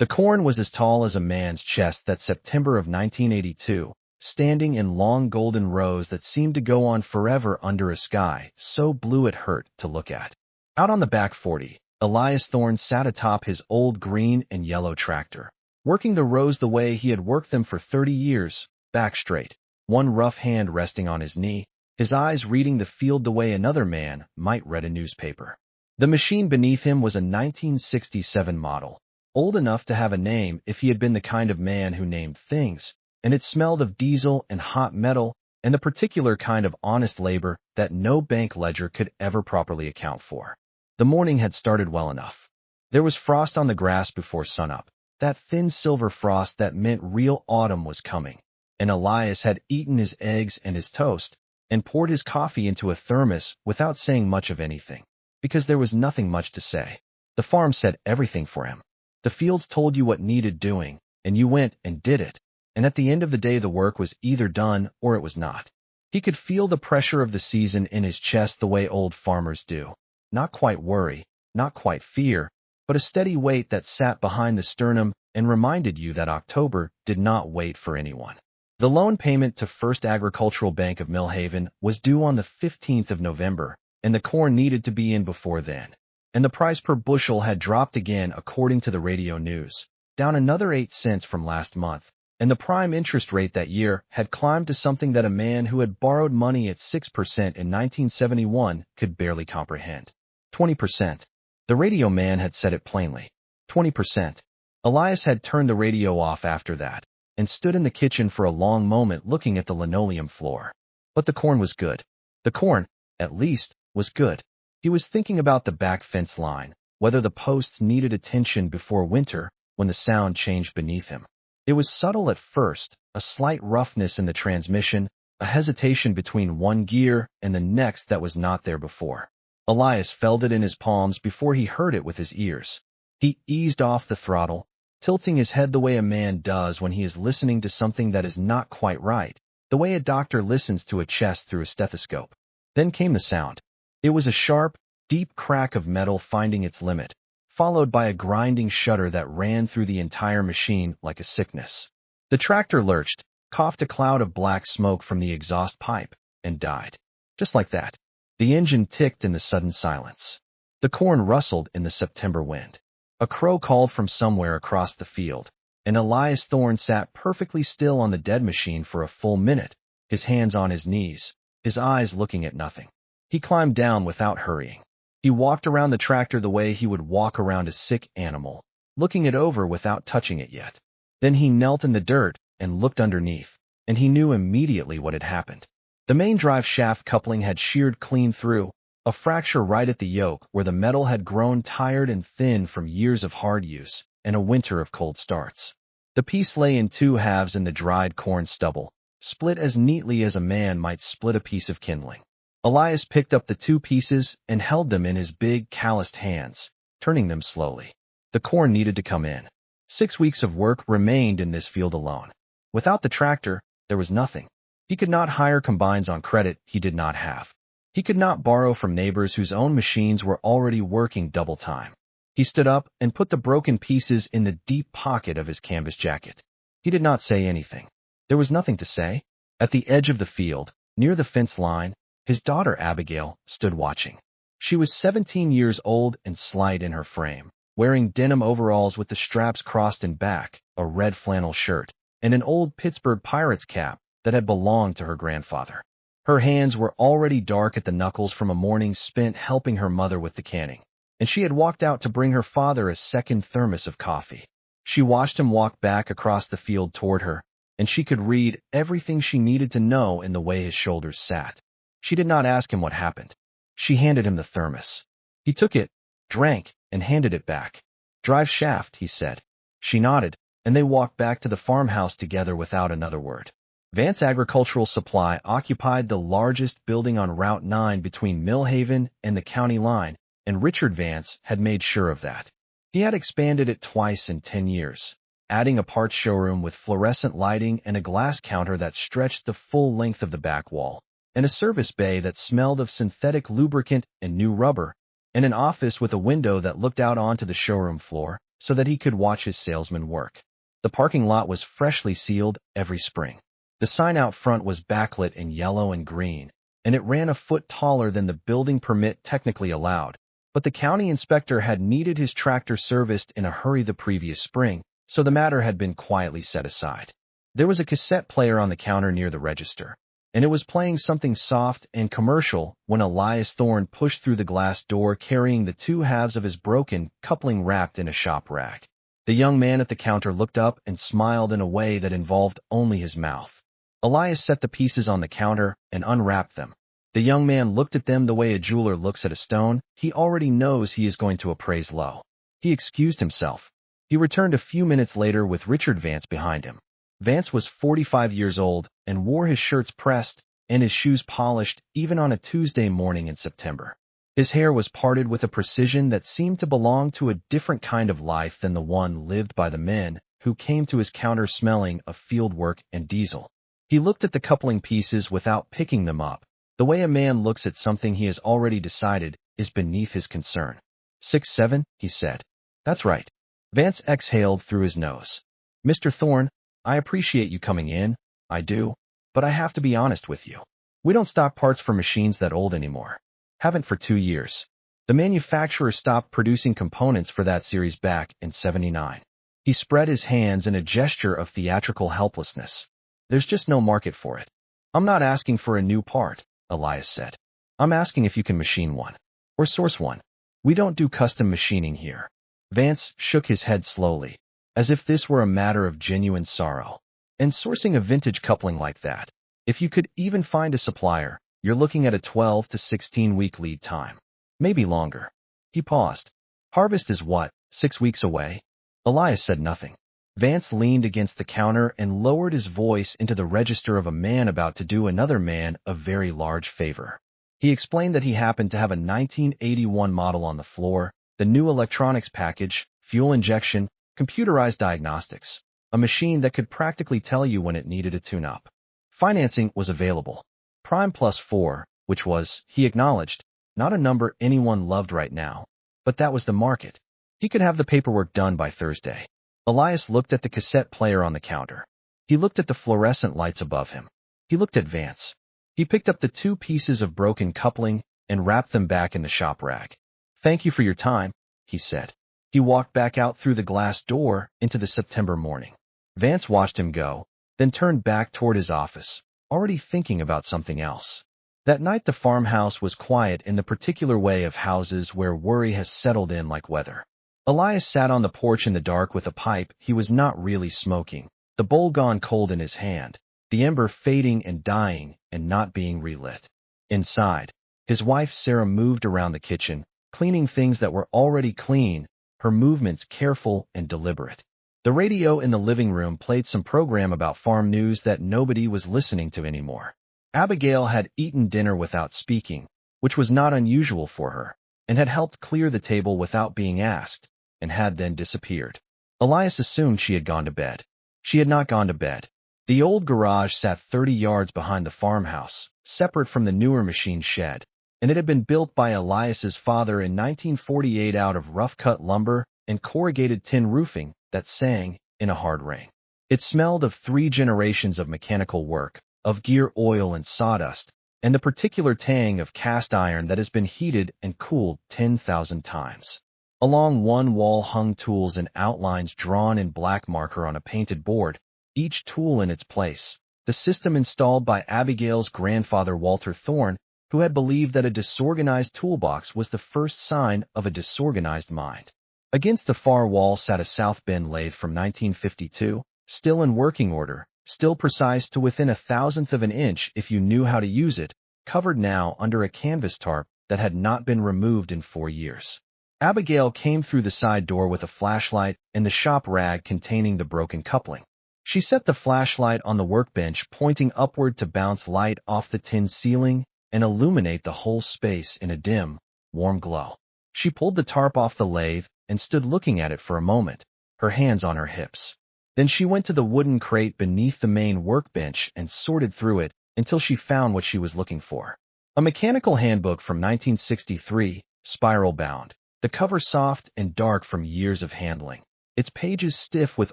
The corn was as tall as a man's chest that September of 1982, standing in long golden rows that seemed to go on forever under a sky so blue it hurt to look at. Out on the back 40, Elias Thorne sat atop his old green and yellow tractor, working the rows the way he had worked them for 30 years, back straight, one rough hand resting on his knee, his eyes reading the field the way another man might read a newspaper. The machine beneath him was a 1967 model, old enough to have a name if he had been the kind of man who named things, and it smelled of diesel and hot metal and the particular kind of honest labor that no bank ledger could ever properly account for. The morning had started well enough. There was frost on the grass before sunup, that thin silver frost that meant real autumn was coming, and Elias had eaten his eggs and his toast and poured his coffee into a thermos without saying much of anything, because there was nothing much to say. The farm said everything for him. The fields told you what needed doing, and you went and did it, and at the end of the day the work was either done or it was not. He could feel the pressure of the season in his chest the way old farmers do. Not quite worry, not quite fear, but a steady weight that sat behind the sternum and reminded you that October did not wait for anyone. The loan payment to First Agricultural Bank of Millhaven was due on the 15th of November, and the corn needed to be in before then. And the price per bushel had dropped again according to the radio news, down another 8 cents from last month, and the prime interest rate that year had climbed to something that a man who had borrowed money at 6% in 1971 could barely comprehend. 20%. The radio man had said it plainly. 20%. Elias had turned the radio off after that, and stood in the kitchen for a long moment looking at the linoleum floor. But the corn was good. The corn, at least, was good. He was thinking about the back fence line, whether the posts needed attention before winter, when the sound changed beneath him. It was subtle at first, a slight roughness in the transmission, a hesitation between one gear and the next that was not there before. Elias felt it in his palms before he heard it with his ears. He eased off the throttle, tilting his head the way a man does when he is listening to something that is not quite right, the way a doctor listens to a chest through a stethoscope. Then came the sound. It was a sharp, deep crack of metal finding its limit, followed by a grinding shudder that ran through the entire machine like a sickness. The tractor lurched, coughed a cloud of black smoke from the exhaust pipe, and died. Just like that. The engine ticked in the sudden silence. The corn rustled in the September wind. A crow called from somewhere across the field, and Elias Thorne sat perfectly still on the dead machine for a full minute, his hands on his knees, his eyes looking at nothing. He climbed down without hurrying. He walked around the tractor the way he would walk around a sick animal, looking it over without touching it yet. Then he knelt in the dirt and looked underneath, and he knew immediately what had happened. The main drive shaft coupling had sheared clean through, a fracture right at the yoke where the metal had grown tired and thin from years of hard use and a winter of cold starts. The piece lay in two halves in the dried corn stubble, split as neatly as a man might split a piece of kindling. Elias picked up the two pieces and held them in his big, calloused hands, turning them slowly. The corn needed to come in. 6 weeks of work remained in this field alone. Without the tractor, there was nothing. He could not hire combines on credit he did not have. He could not borrow from neighbors whose own machines were already working double time. He stood up and put the broken pieces in the deep pocket of his canvas jacket. He did not say anything. There was nothing to say. At the edge of the field, near the fence line, his daughter Abigail stood watching. She was 17 years old and slight in her frame, wearing denim overalls with the straps crossed in back, a red flannel shirt, and an old Pittsburgh Pirates cap that had belonged to her grandfather. Her hands were already dark at the knuckles from a morning spent helping her mother with the canning, and she had walked out to bring her father a second thermos of coffee. She watched him walk back across the field toward her, and she could read everything she needed to know in the way his shoulders sat. She did not ask him what happened. She handed him the thermos. He took it, drank, and handed it back. "Drive shaft," he said. She nodded, and they walked back to the farmhouse together without another word. Vance Agricultural Supply occupied the largest building on Route 9 between Millhaven and the county line, and Richard Vance had made sure of that. He had expanded it twice in 10 years, adding a parts showroom with fluorescent lighting and a glass counter that stretched the full length of the back wall, and a service bay that smelled of synthetic lubricant and new rubber, and an office with a window that looked out onto the showroom floor, so that he could watch his salesman work. The parking lot was freshly sealed every spring. The sign out front was backlit in yellow and green, and it ran a foot taller than the building permit technically allowed. But the county inspector had needed his tractor serviced in a hurry the previous spring, so the matter had been quietly set aside. There was a cassette player on the counter near the register, and it was playing something soft and commercial when Elias Thorne pushed through the glass door carrying the two halves of his broken coupling wrapped in a shop rag. The young man at the counter looked up and smiled in a way that involved only his mouth. Elias set the pieces on the counter and unwrapped them. The young man looked at them the way a jeweler looks at a stone he already knows he is going to appraise low. He excused himself. He returned a few minutes later with Richard Vance behind him. Vance was 45 years old and wore his shirts pressed and his shoes polished even on a Tuesday morning in September. His hair was parted with a precision that seemed to belong to a different kind of life than the one lived by the men who came to his counter smelling of field work and diesel. He looked at the coupling pieces without picking them up. The way a man looks at something he has already decided is beneath his concern. 6-7, he said. That's right. Vance exhaled through his nose. Mr. Thorne, I appreciate you coming in, I do, but I have to be honest with you. We don't stock parts for machines that old anymore. Haven't for 2 years. The manufacturer stopped producing components for that series back in '79. He spread his hands in a gesture of theatrical helplessness. There's just no market for it. I'm not asking for a new part, Elias said. I'm asking if you can machine one. Or source one. We don't do custom machining here. Vance shook his head slowly, as if this were a matter of genuine sorrow. And sourcing a vintage coupling like that, if you could even find a supplier, you're looking at a 12 to 16-week lead time. Maybe longer. He paused. Harvest is what, 6 weeks away? Elias said nothing. Vance leaned against the counter and lowered his voice into the register of a man about to do another man a very large favor. He explained that he happened to have a 1981 model on the floor, the new electronics package, fuel injection, computerized diagnostics, a machine that could practically tell you when it needed a tune-up. Financing was available. Prime plus 4, which was, he acknowledged, not a number anyone loved right now, but that was the market. He could have the paperwork done by Thursday. Elias looked at the cassette player on the counter. He looked at the fluorescent lights above him. He looked at Vance. He picked up the 2 pieces of broken coupling and wrapped them back in the shop rag. Thank you for your time, he said. He walked back out through the glass door into the September morning. Vance watched him go, then turned back toward his office, already thinking about something else. That night the farmhouse was quiet in the particular way of houses where worry has settled in like weather. Elias sat on the porch in the dark with a pipe he was not really smoking, the bowl gone cold in his hand, the ember fading and dying and not being relit. Inside, his wife Sarah moved around the kitchen, cleaning things that were already clean, her movements careful and deliberate. The radio in the living room played some program about farm news that nobody was listening to anymore. Abigail had eaten dinner without speaking, which was not unusual for her, and had helped clear the table without being asked, and had then disappeared. Elias assumed she had gone to bed. She had not gone to bed. The old garage sat 30 yards behind the farmhouse, separate from the newer machine shed, and it had been built by Elias's father in 1948 out of rough-cut lumber and corrugated tin roofing that sang in a hard rain. It smelled of 3 generations of mechanical work, of gear oil and sawdust, and the particular tang of cast iron that has been heated and cooled 10,000 times. Along one wall hung tools and outlines drawn in black marker on a painted board, each tool in its place. The system installed by Abigail's grandfather Walter Thorne, who had believed that a disorganized toolbox was the first sign of a disorganized mind. Against the far wall sat a South Bend lathe from 1952, still in working order, still precise to within 1/1000th of an inch if you knew how to use it, covered now under a canvas tarp that had not been removed in 4 years. Abigail came through the side door with a flashlight and the shop rag containing the broken coupling. She set the flashlight on the workbench, pointing upward to bounce light off the tin ceiling and illuminate the whole space in a dim, warm glow. She pulled the tarp off the lathe and stood looking at it for a moment, her hands on her hips. Then she went to the wooden crate beneath the main workbench and sorted through it until she found what she was looking for. A mechanical handbook from 1963, spiral-bound, the cover soft and dark from years of handling. its pages stiff with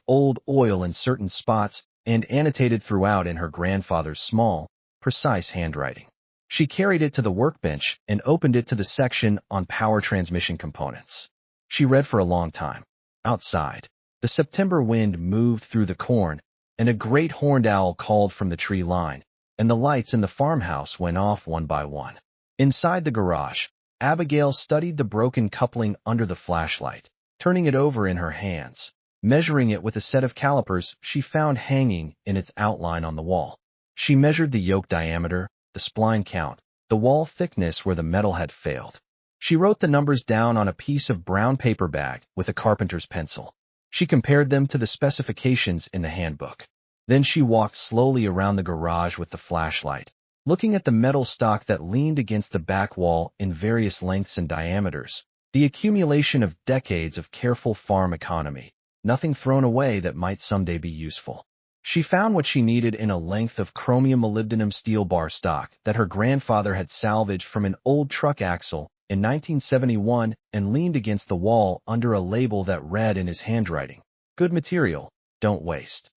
old oil in certain spots and annotated throughout in her grandfather's small, precise handwriting. She carried it to the workbench and opened it to the section on power transmission components. She read for a long time. Outside, the September wind moved through the corn, and a great horned owl called from the tree line, and the lights in the farmhouse went off one by one. Inside the garage, Abigail studied the broken coupling under the flashlight, turning it over in her hands, measuring it with a set of calipers she found hanging in its outline on the wall. She measured the yoke diameter, the spline count, the wall thickness where the metal had failed. She wrote the numbers down on a piece of brown paper bag with a carpenter's pencil. She compared them to the specifications in the handbook. Then she walked slowly around the garage with the flashlight, looking at the metal stock that leaned against the back wall in various lengths and diameters, the accumulation of decades of careful farm economy, nothing thrown away that might someday be useful. She found what she needed in a length of chromium molybdenum steel bar stock that her grandfather had salvaged from an old truck axle in 1971 and leaned against the wall under a label that read in his handwriting, "Good material, don't waste."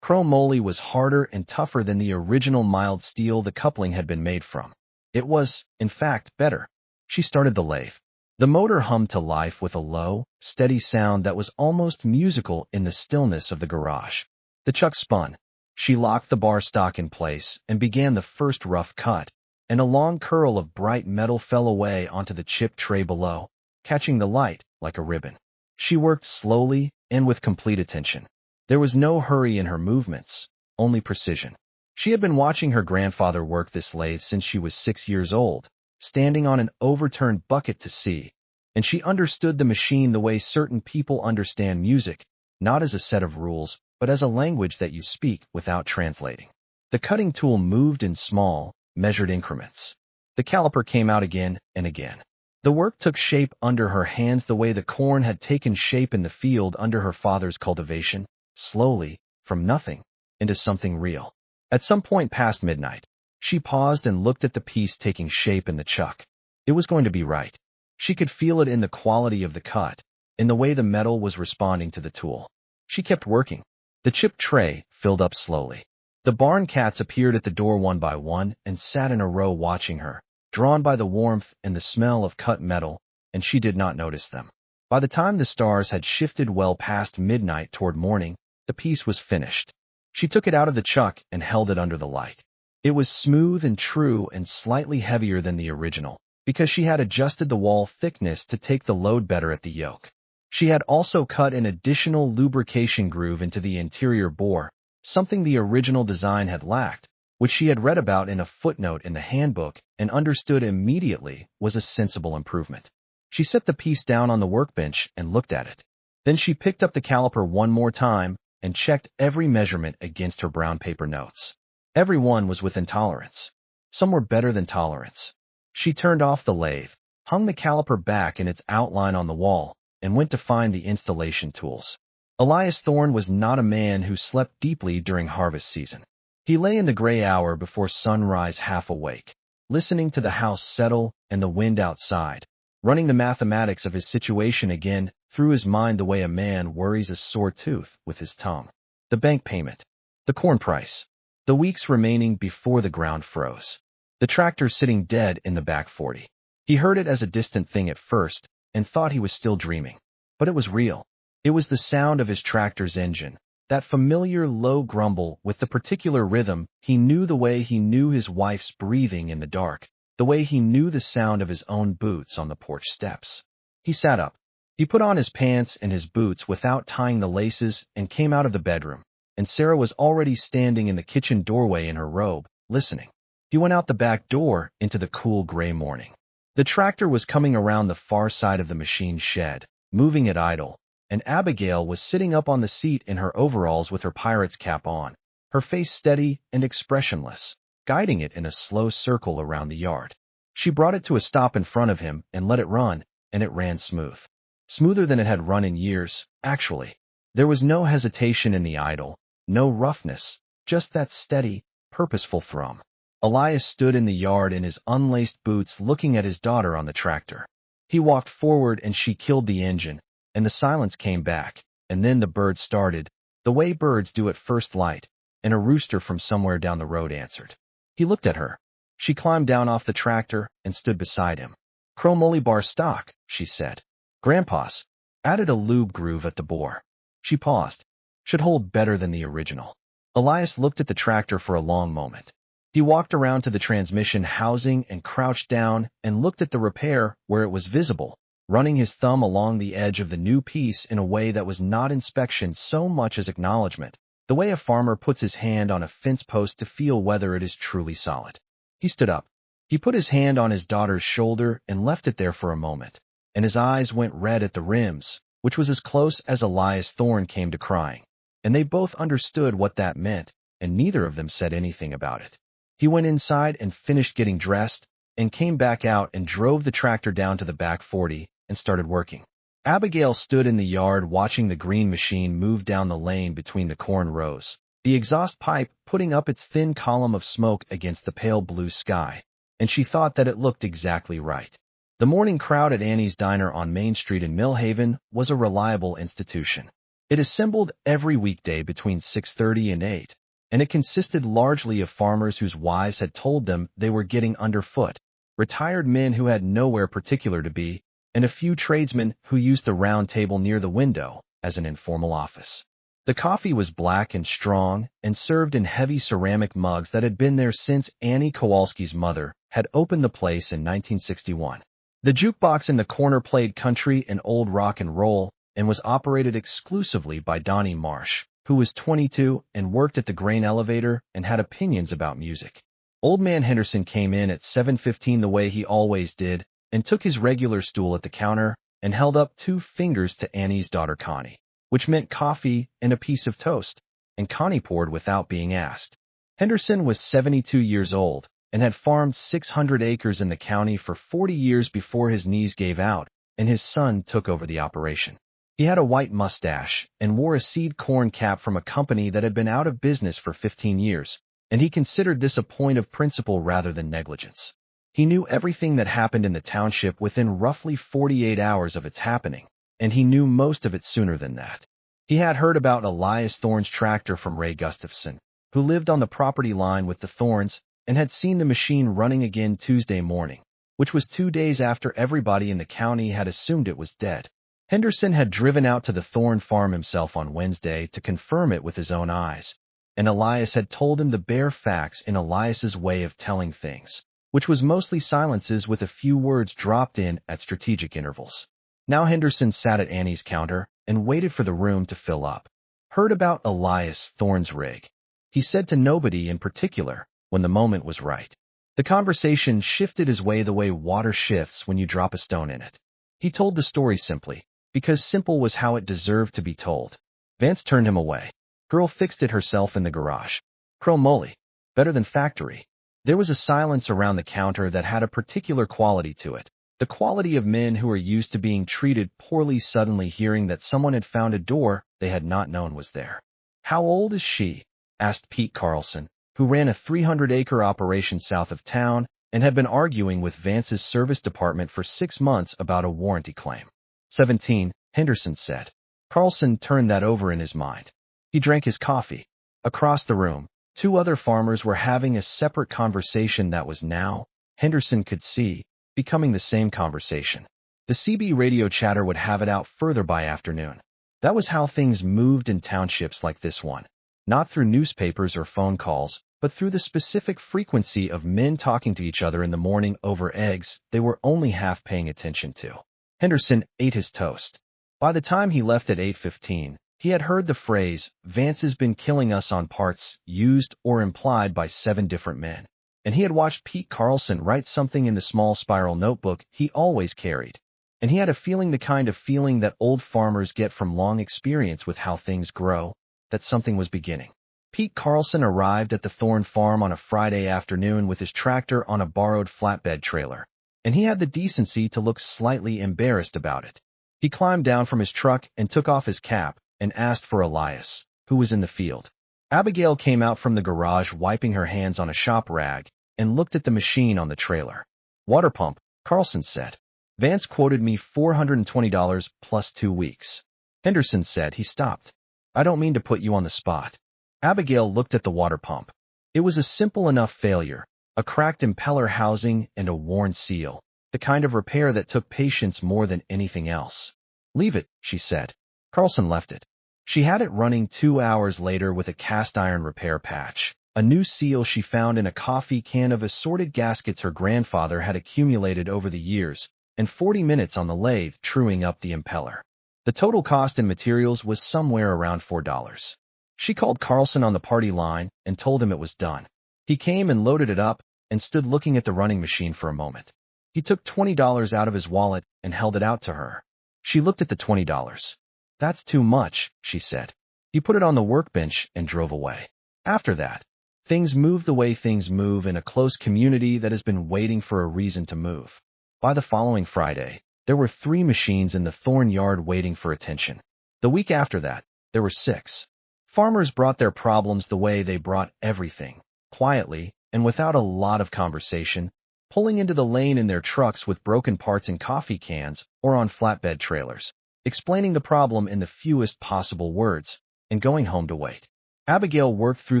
Chrome moly was harder and tougher than the original mild steel the coupling had been made from. It was, in fact, better. She started the lathe. The motor hummed to life with a low, steady sound that was almost musical in the stillness of the garage. The chuck spun. She locked the bar stock in place and began the first rough cut, and a long curl of bright metal fell away onto the chip tray below, catching the light like a ribbon. She worked slowly and with complete attention. There was no hurry in her movements, only precision. She had been watching her grandfather work this lathe since she was 6 years old, standing on an overturned bucket to see, and she understood the machine the way certain people understand music, not as a set of rules, but as a language that you speak without translating. The cutting tool moved in small, measured increments. The caliper came out again and again. The work took shape under her hands the way the corn had taken shape in the field under her father's cultivation, slowly, from nothing, into something real. At some point past midnight, she paused and looked at the piece taking shape in the chuck. It was going to be right. She could feel it in the quality of the cut, in the way the metal was responding to the tool. She kept working. The chip tray filled up slowly. The barn cats appeared at the door one by one and sat in a row watching her, drawn by the warmth and the smell of cut metal, and she did not notice them. By the time the stars had shifted well past midnight toward morning, the piece was finished. She took it out of the chuck and held it under the light. It was smooth and true and slightly heavier than the original, because she had adjusted the wall thickness to take the load better at the yoke. She had also cut an additional lubrication groove into the interior bore, something the original design had lacked, which she had read about in a footnote in the handbook and understood immediately was a sensible improvement. She set the piece down on the workbench and looked at it. Then she picked up the caliper one more time and checked every measurement against her brown paper notes. Every one was within tolerance. Some were better than tolerance. She turned off the lathe, hung the caliper back in its outline on the wall, and went to find the installation tools. Elias Thorne was not a man who slept deeply during harvest season. He lay in the gray hour before sunrise half awake, listening to the house settle and the wind outside, running the mathematics of his situation again through his mind the way a man worries a sore tooth with his tongue. The bank payment, the corn price, the weeks remaining before the ground froze, the tractor sitting dead in the back 40. He heard it as a distant thing at first and thought he was still dreaming, but it was real. It was the sound of his tractor's engine, that familiar low grumble with the particular rhythm he knew the way he knew his wife's breathing in the dark, the way he knew the sound of his own boots on the porch steps. He sat up. He put on his pants and his boots without tying the laces and came out of the bedroom, and Sarah was already standing in the kitchen doorway in her robe, listening. He went out the back door into the cool gray morning. The tractor was coming around the far side of the machine shed, moving it idle, and Abigail was sitting up on the seat in her overalls with her pirate's cap on, her face steady and expressionless, guiding it in a slow circle around the yard. She brought it to a stop in front of him and let it run, and it ran smooth. Smoother than it had run in years, actually. There was no hesitation in the idle, no roughness, just that steady, purposeful thrum. Elias stood in the yard in his unlaced boots looking at his daughter on the tractor. He walked forward and she killed the engine, and the silence came back, and then the bird started, the way birds do at first light, and a rooster from somewhere down the road answered. He looked at her. She climbed down off the tractor and stood beside him. Chromoly bar stock, she said. Grandpa's. Added a lube groove at the bore. She paused. Should hold better than the original. Elias looked at the tractor for a long moment. He walked around to the transmission housing and crouched down and looked at the repair where it was visible, running his thumb along the edge of the new piece in a way that was not inspection so much as acknowledgement, the way a farmer puts his hand on a fence post to feel whether it is truly solid. He stood up. He put his hand on his daughter's shoulder and left it there for a moment, and his eyes went red at the rims, which was as close as Elias Thorne came to crying, and they both understood what that meant, and neither of them said anything about it. He went inside and finished getting dressed, and came back out and drove the tractor down to the back 40 and started working. Abigail stood in the yard watching the green machine move down the lane between the corn rows, the exhaust pipe putting up its thin column of smoke against the pale blue sky, and she thought that it looked exactly right. The morning crowd at Annie's Diner on Main Street in Millhaven was a reliable institution. It assembled every weekday between 6:30 and 8, and it consisted largely of farmers whose wives had told them they were getting underfoot, retired men who had nowhere particular to be, and a few tradesmen who used the round table near the window as an informal office. The coffee was black and strong and served in heavy ceramic mugs that had been there since Annie Kowalski's mother had opened the place in 1961. The jukebox in the corner played country and old rock and roll and was operated exclusively by Donnie Marsh, who was 22 and worked at the grain elevator and had opinions about music. Old man Henderson came in at 7:15 the way he always did and took his regular stool at the counter and held up 2 fingers to Annie's daughter Connie, which meant coffee and a piece of toast, and Connie poured without being asked. Henderson was 72 years old and had farmed 600 acres in the county for 40 years before his knees gave out and his son took over the operation. He had a white mustache and wore a seed corn cap from a company that had been out of business for 15 years, and he considered this a point of principle rather than negligence. He knew everything that happened in the township within roughly 48 hours of its happening, and he knew most of it sooner than that. He had heard about Elias Thorne's tractor from Ray Gustafson, who lived on the property line with the Thornes, and had seen the machine running again Tuesday morning, which was 2 days after everybody in the county had assumed it was dead. Henderson had driven out to the Thorne farm himself on Wednesday to confirm it with his own eyes, and Elias had told him the bare facts in Elias's way of telling things, which was mostly silences with a few words dropped in at strategic intervals. Now Henderson sat at Annie's counter and waited for the room to fill up. Heard about Elias Thorne's rig. He said to nobody in particular when the moment was right. The conversation shifted his way the way water shifts when you drop a stone in it. He told the story simply, because simple was how it deserved to be told. Vance turned him away. Girl fixed it herself in the garage. Crow moly. Better than factory. There was a silence around the counter that had a particular quality to it, the quality of men who were used to being treated poorly suddenly hearing that someone had found a door they had not known was there. How old is she? Asked Pete Carlson, who ran a 300-acre operation south of town and had been arguing with Vance's service department for 6 months about a warranty claim. 17, Henderson said. Carlson turned that over in his mind. He drank his coffee. Across the room, 2 other farmers were having a separate conversation that was now, Henderson could see, becoming the same conversation. The CB radio chatter would have it out further by afternoon. That was how things moved in townships like this one. Not through newspapers or phone calls, but through the specific frequency of men talking to each other in the morning over eggs they were only half paying attention to. Henderson ate his toast. By the time he left at 8:15, he had heard the phrase, Vance has been killing us on parts, used or implied by 7 different men, and he had watched Pete Carlson write something in the small spiral notebook he always carried, and he had a feeling, the kind of feeling that old farmers get from long experience with how things grow, that something was beginning. Pete Carlson arrived at the Thorne farm on a Friday afternoon with his tractor on a borrowed flatbed trailer, and he had the decency to look slightly embarrassed about it. He climbed down from his truck and took off his cap and asked for Elias, who was in the field. Abigail came out from the garage wiping her hands on a shop rag and looked at the machine on the trailer. Water pump, Carlson said. Vance quoted me $420 plus 2 weeks. Henderson said. He stopped. I don't mean to put you on the spot. Abigail looked at the water pump. It was a simple enough failure, a cracked impeller housing and a worn seal, the kind of repair that took patience more than anything else. Leave it, she said. Carlson left it. She had it running 2 hours later with a cast iron repair patch, a new seal she found in a coffee can of assorted gaskets her grandfather had accumulated over the years, and 40 minutes on the lathe truing up the impeller. The total cost in materials was somewhere around $4. She called Carlson on the party line and told him it was done. He came and loaded it up and stood looking at the running machine for a moment. He took $20 out of his wallet and held it out to her. She looked at the $20. That's too much, she said. He put it on the workbench and drove away. After that, things moved the way things move in a close community that has been waiting for a reason to move. By the following Friday, there were 3 machines in the Thorn yard waiting for attention. The week after that, there were 6. Farmers brought their problems the way they brought everything, quietly and without a lot of conversation, pulling into the lane in their trucks with broken parts in coffee cans or on flatbed trailers, explaining the problem in the fewest possible words, and going home to wait. Abigail worked through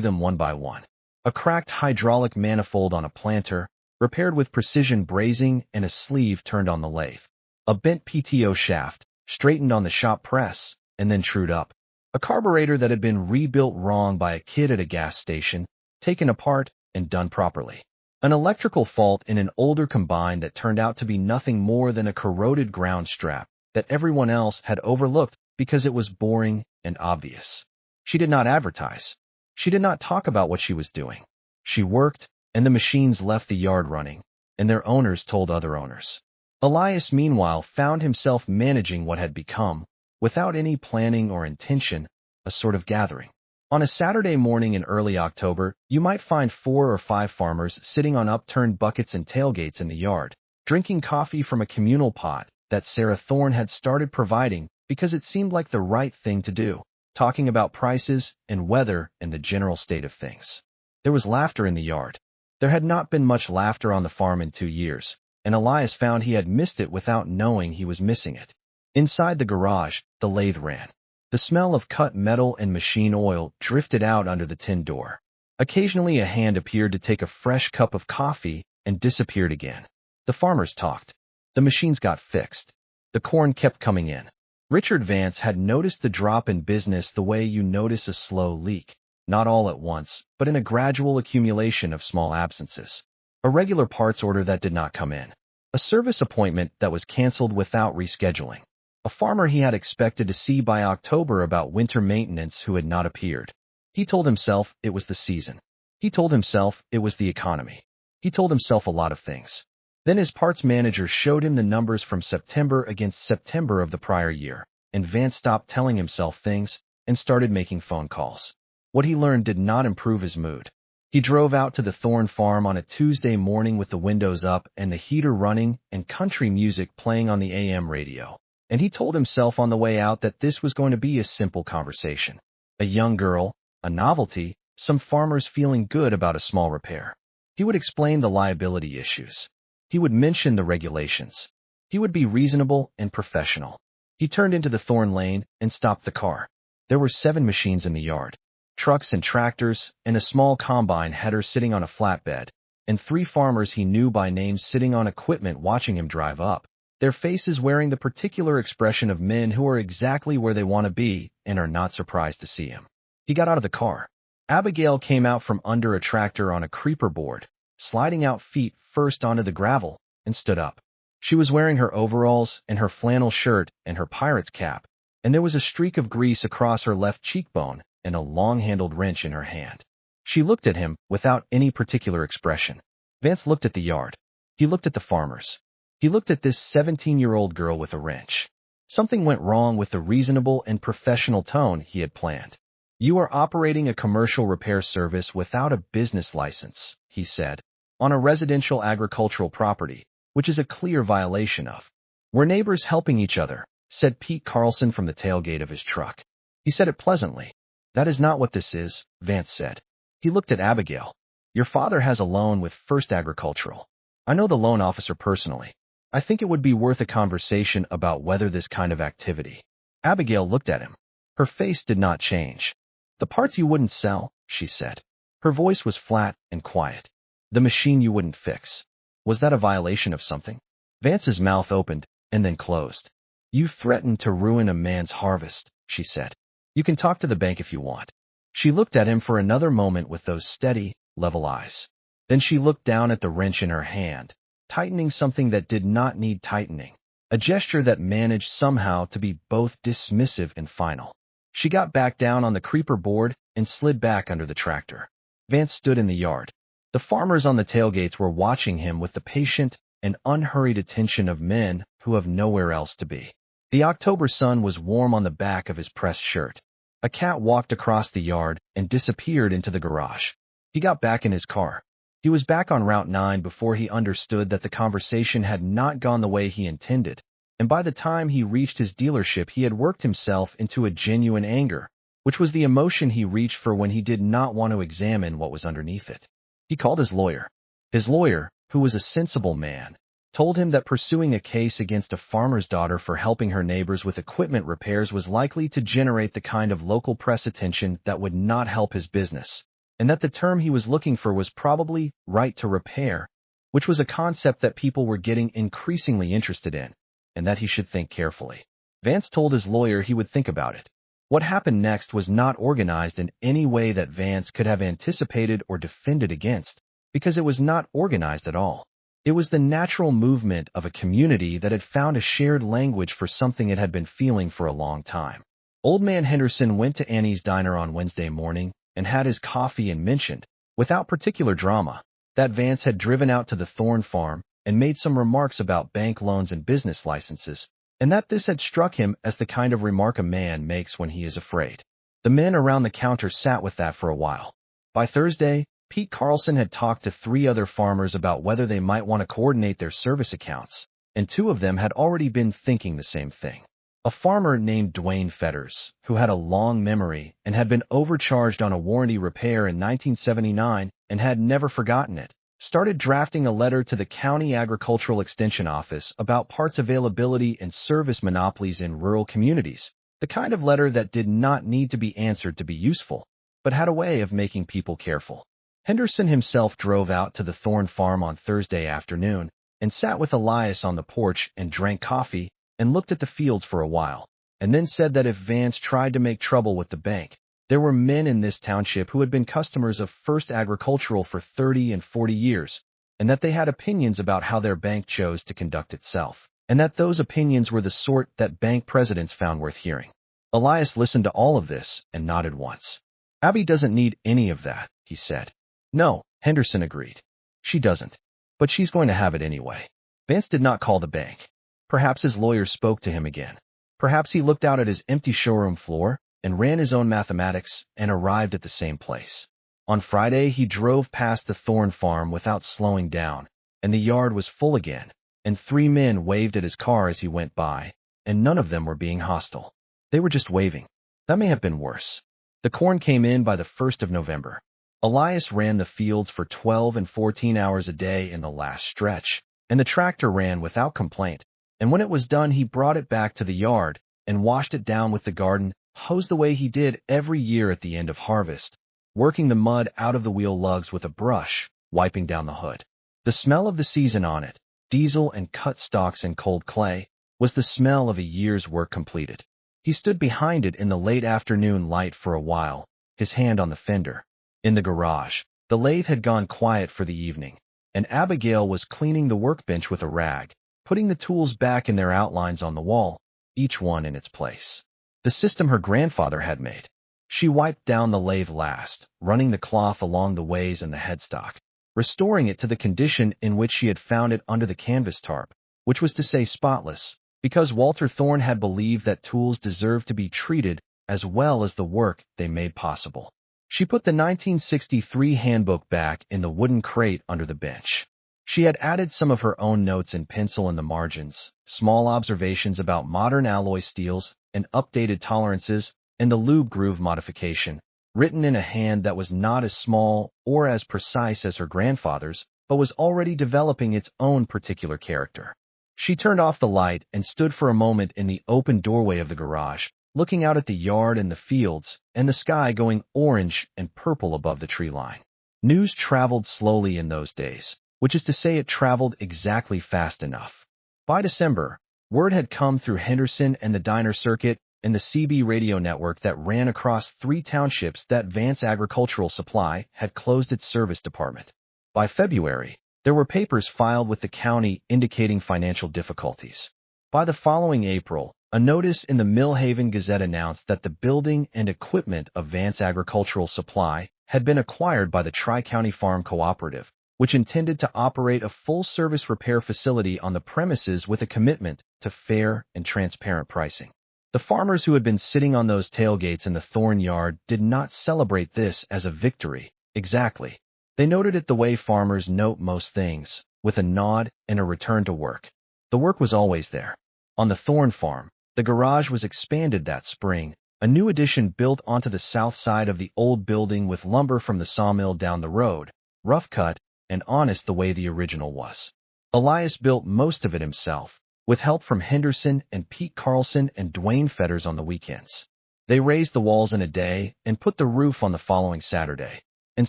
them one by one. A cracked hydraulic manifold on a planter, repaired with precision brazing and a sleeve turned on the lathe. A bent PTO shaft, straightened on the shop press, and then trued up. A carburetor that had been rebuilt wrong by a kid at a gas station, taken apart and done properly. An electrical fault in an older combine that turned out to be nothing more than a corroded ground strap that everyone else had overlooked because it was boring and obvious. She did not advertise. She did not talk about what she was doing. She worked, and the machines left the yard running, and their owners told other owners. Elias, meanwhile, found himself managing what had become, without any planning or intention, a sort of gathering. On a Saturday morning in early October, you might find 4 or 5 farmers sitting on upturned buckets and tailgates in the yard, drinking coffee from a communal pot that Sarah Thorne had started providing because it seemed like the right thing to do, talking about prices and weather and the general state of things. There was laughter in the yard. There had not been much laughter on the farm in 2 years, and Elias found he had missed it without knowing he was missing it. Inside the garage, the lathe ran. The smell of cut metal and machine oil drifted out under the tin door. Occasionally a hand appeared to take a fresh cup of coffee and disappeared again. The farmers talked. The machines got fixed. The corn kept coming in. Richard Vance had noticed the drop in business the way you notice a slow leak, not all at once, but in a gradual accumulation of small absences. A regular parts order that did not come in. A service appointment that was canceled without rescheduling. A farmer he had expected to see by October about winter maintenance who had not appeared. He told himself it was the season. He told himself it was the economy. He told himself a lot of things. Then his parts manager showed him the numbers from September against September of the prior year, and Vance stopped telling himself things and started making phone calls. What he learned did not improve his mood. He drove out to the Thorne farm on a Tuesday morning with the windows up and the heater running and country music playing on the AM radio. And he told himself on the way out that this was going to be a simple conversation. A young girl, a novelty, some farmers feeling good about a small repair. He would explain the liability issues. He would mention the regulations. He would be reasonable and professional. He turned into the Thorne lane and stopped the car. There were 7 machines in the yard. Trucks and tractors, and a small combine header sitting on a flatbed, and 3 farmers he knew by name sitting on equipment watching him drive up, their faces wearing the particular expression of men who are exactly where they want to be and are not surprised to see him. He got out of the car. Abigail came out from under a tractor on a creeper board, sliding out feet first onto the gravel, and stood up. She was wearing her overalls and her flannel shirt and her pirate's cap, and there was a streak of grease across her left cheekbone and a long-handled wrench in her hand. She looked at him without any particular expression. Vance looked at the yard. He looked at the farmers. He looked at this 17-year-old girl with a wrench. Something went wrong with the reasonable and professional tone he had planned. "You are operating a commercial repair service without a business license," he said, "on a residential agricultural property, which is a clear violation of." "We're neighbors helping each other," said Pete Carlson from the tailgate of his truck. He said it pleasantly. "That is not what this is," Vance said. He looked at Abigail. "Your father has a loan with First Agricultural. I know the loan officer personally. I think it would be worth a conversation about whether this kind of activity Abigail looked at him. Her face did not change. "The parts you wouldn't sell," she said. Her voice was flat and quiet. "The machine you wouldn't fix. Was that a violation of something?" Vance's mouth opened and then closed. "You threatened to ruin a man's harvest," she said. "You can talk to the bank if you want." She looked at him for another moment with those steady, level eyes. Then she looked down at the wrench in her hand, tightening something that did not need tightening, a gesture that managed somehow to be both dismissive and final. She got back down on the creeper board and slid back under the tractor. Vance stood in the yard. The farmers on the tailgates were watching him with the patient and unhurried attention of men who have nowhere else to be. The October sun was warm on the back of his pressed shirt. A cat walked across the yard and disappeared into the garage. He got back in his car. He was back on Route 9 before he understood that the conversation had not gone the way he intended, and by the time he reached his dealership he had worked himself into a genuine anger, which was the emotion he reached for when he did not want to examine what was underneath it. He called his lawyer. His lawyer, who was a sensible man, told him that pursuing a case against a farmer's daughter for helping her neighbors with equipment repairs was likely to generate the kind of local press attention that would not help his business, and that the term he was looking for was probably right to repair, which was a concept that people were getting increasingly interested in, and that he should think carefully. Vance told his lawyer he would think about it. What happened next was not organized in any way that Vance could have anticipated or defended against, because it was not organized at all. It was the natural movement of a community that had found a shared language for something it had been feeling for a long time. Old Man Henderson went to Annie's diner on Wednesday morning and had his coffee and mentioned, without particular drama, that Vance had driven out to the Thorn farm and made some remarks about bank loans and business licenses, and that this had struck him as the kind of remark a man makes when he is afraid. The men around the counter sat with that for a while. By Thursday, Pete Carlson had talked to 3 other farmers about whether they might want to coordinate their service accounts, and 2 of them had already been thinking the same thing. A farmer named Dwayne Fetters, who had a long memory and had been overcharged on a warranty repair in 1979 and had never forgotten it, started drafting a letter to the County Agricultural Extension Office about parts availability and service monopolies in rural communities, the kind of letter that did not need to be answered to be useful, but had a way of making people careful. Henderson himself drove out to the Thorn farm on Thursday afternoon and sat with Elias on the porch and drank coffee and looked at the fields for a while, and then said that if Vance tried to make trouble with the bank, there were men in this township who had been customers of First Agricultural for 30 and 40 years, and that they had opinions about how their bank chose to conduct itself, and that those opinions were the sort that bank presidents found worth hearing. Elias listened to all of this and nodded once. "Abby doesn't need any of that," he said. "No," Henderson agreed. "She doesn't. But she's going to have it anyway." Vance did not call the bank. Perhaps his lawyer spoke to him again. Perhaps he looked out at his empty showroom floor and ran his own mathematics and arrived at the same place. On Friday, he drove past the Thorn farm without slowing down, and the yard was full again, and 3 men waved at his car as he went by, and none of them were being hostile. They were just waving. That may have been worse. The corn came in by the 1st of November. Elias ran the fields for 12 and 14 hours a day in the last stretch, and the tractor ran without complaint, and when it was done he brought it back to the yard and washed it down with the garden hose the way he did every year at the end of harvest, working the mud out of the wheel lugs with a brush, wiping down the hood. The smell of the season on it, diesel and cut stalks and cold clay, was the smell of a year's work completed. He stood behind it in the late afternoon light for a while, his hand on the fender. In the garage, the lathe had gone quiet for the evening, and Abigail was cleaning the workbench with a rag, putting the tools back in their outlines on the wall, each one in its place. The system her grandfather had made. She wiped down the lathe last, running the cloth along the ways and the headstock, restoring it to the condition in which she had found it under the canvas tarp, which was to say spotless, because Walter Thorne had believed that tools deserved to be treated as well as the work they made possible. She put the 1963 handbook back in the wooden crate under the bench. She had added some of her own notes in pencil in the margins, small observations about modern alloy steels and updated tolerances, and the lube groove modification, written in a hand that was not as small or as precise as her grandfather's, but was already developing its own particular character. She turned off the light and stood for a moment in the open doorway of the garage, looking out at the yard and the fields, and the sky going orange and purple above the tree line. News traveled slowly in those days, which is to say it traveled exactly fast enough. By December, word had come through Henderson and the diner circuit and the CB radio network that ran across 3 townships that Vance Agricultural Supply had closed its service department. By February, there were papers filed with the county indicating financial difficulties. By the following April, a notice in the Millhaven Gazette announced that the building and equipment of Vance Agricultural Supply had been acquired by the Tri-County Farm Cooperative, which intended to operate a full-service repair facility on the premises with a commitment to fair and transparent pricing. The farmers who had been sitting on those tailgates in the Thorn Yard did not celebrate this as a victory, exactly. They noted it the way farmers note most things, with a nod and a return to work. The work was always there. On the Thorn farm, the garage was expanded that spring, a new addition built onto the south side of the old building with lumber from the sawmill down the road, rough cut and honest the way the original was. Elias built most of it himself, with help from Henderson and Pete Carlson and Dwayne Fetters on the weekends. They raised the walls in a day and put the roof on the following Saturday. And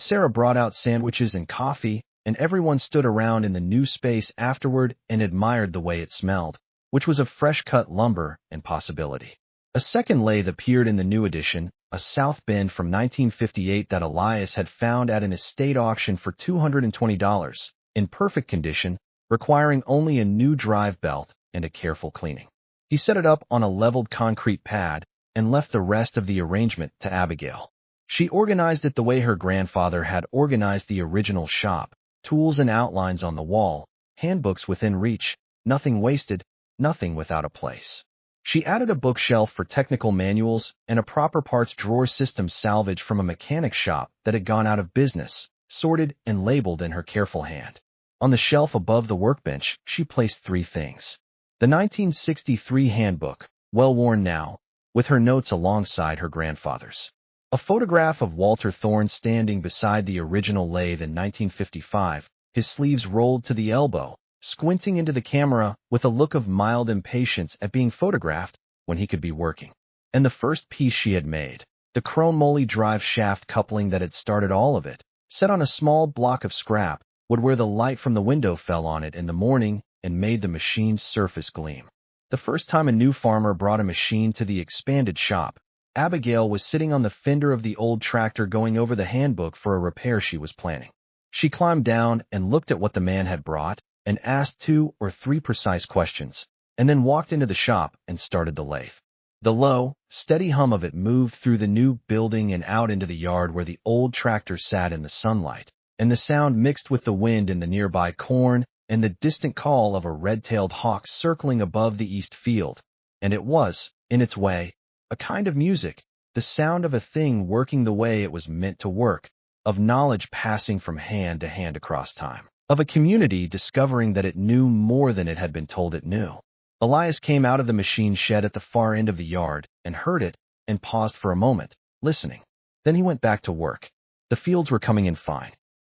Sarah brought out sandwiches and coffee, and everyone stood around in the new space afterward and admired the way it smelled, which was of fresh-cut lumber and possibility. A second lathe appeared in the new addition, a South Bend from 1958 that Elias had found at an estate auction for $220, in perfect condition, requiring only a new drive belt and a careful cleaning. He set it up on a leveled concrete pad and left the rest of the arrangement to Abigail. She organized it the way her grandfather had organized the original shop, tools and outlines on the wall, handbooks within reach, nothing wasted, nothing without a place. She added a bookshelf for technical manuals and a proper parts drawer system salvaged from a mechanic shop that had gone out of business, sorted and labeled in her careful hand. On the shelf above the workbench, she placed 3 things. The 1963 handbook, well worn now, with her notes alongside her grandfather's. A photograph of Walter Thorne standing beside the original lathe in 1955, his sleeves rolled to the elbow, squinting into the camera with a look of mild impatience at being photographed when he could be working. And the first piece she had made, the chrome moly drive shaft coupling that had started all of it, set on a small block of scrap, would where the light from the window fell on it in the morning and made the machine's surface gleam. The first time a new farmer brought a machine to the expanded shop, Abigail was sitting on the fender of the old tractor going over the handbook for a repair she was planning. She climbed down and looked at what the man had brought and asked 2 or 3 precise questions, and then walked into the shop and started the lathe. The low, steady hum of it moved through the new building and out into the yard where the old tractor sat in the sunlight, and the sound mixed with the wind in the nearby corn and the distant call of a red-tailed hawk circling above the east field, and it was, in its way, a kind of music, the sound of a thing working the way it was meant to work, of knowledge passing from hand to hand across time, of a community discovering that it knew more than it had been told it knew. Elias came out of the machine shed at the far end of the yard and heard it and paused for a moment, listening. Then he went back to work. The fields were coming in fine.